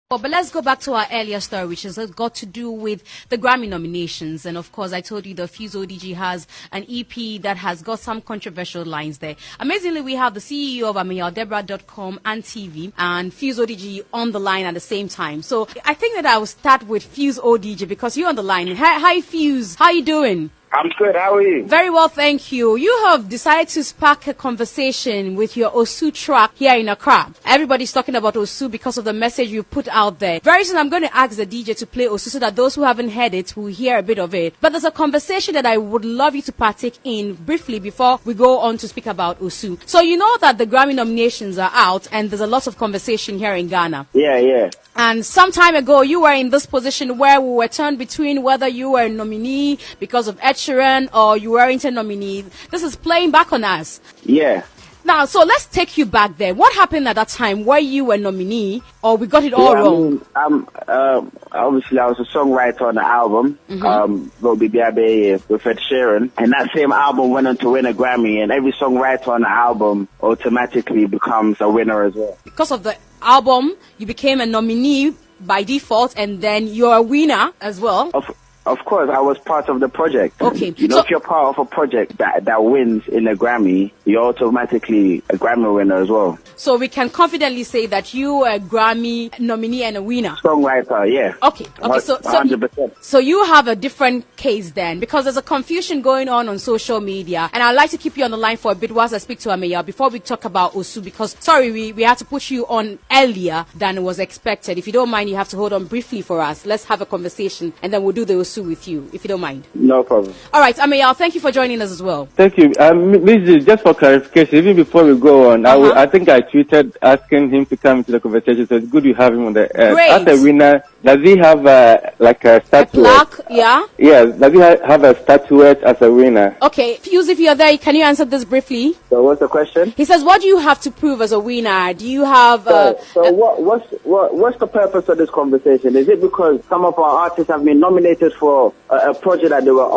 But let's go back to our earlier story, which has got to do with the Grammy nominations. And of course, I told you the Fuse ODG has an EP that has got some controversial lines there. Amazingly, we have the CEO of AmeyaDebra.com and TV and Fuse ODG on the line at the same time. So I think that I will start with Fuse ODG because you're on the line. Hi Fuse. How are you doing? I'm good. How are you? Very well, thank you. You have decided to spark a conversation with your Osu track here in Accra. Everybody's talking about Osu because of the message you put out there. Very soon, I'm going to ask the DJ to play Osu so that those who haven't heard it will hear a bit of it. But there's a conversation that I would love you to partake in briefly before we go on to speak about Osu. So you know that the Grammy nominations are out and there's a lot of conversation here in Ghana. Yeah. And some time ago, you were in this position where we were turned between whether you were a nominee because of Ed Sheeran or you weren't a nominee. This is playing back on us. Yeah. Now, so let's take you back there. What happened at that time? Were you a nominee or we got it all wrong? Obviously, I was a songwriter on the album, with Ed Sheeran. And that same album went on to win a Grammy. And every songwriter on the album automatically becomes a winner as well. Because of the album, you became a nominee by default, and then you're a winner as well. Of course, I was part of the project. Okay. You know, if you're part of a project that wins in a Grammy, you're automatically a Grammy winner as well. So we can confidently say that you are a Grammy nominee and a winner. Songwriter, yeah. Okay. So 100%. So you have a different case then, because there's a confusion going on social media, and I'd like to keep you on the line for a bit whilst I speak to Ameya before we talk about Osu, because sorry, we had to put you on earlier than was expected. If you don't mind, you have to hold on briefly for us. Let's have a conversation and then we'll do the Osu with you, if you don't mind. No problem. All right, Ameya, thank you for joining us as well. Thank you. Miss, just for clarification, even before we go on, I think I tweeted asking him to come into the conversation, so it's good you have him on the air. Great. As a winner, does he have a statuette? A plaque, yeah? Yes, does he have a statuette as a winner? Okay, Fuse, if you're there, can you answer this briefly? So what's the question? He says, what do you have to prove as a winner? Do you have... What's the purpose of this conversation? Is it because some of our artists have been nominated for a project that they were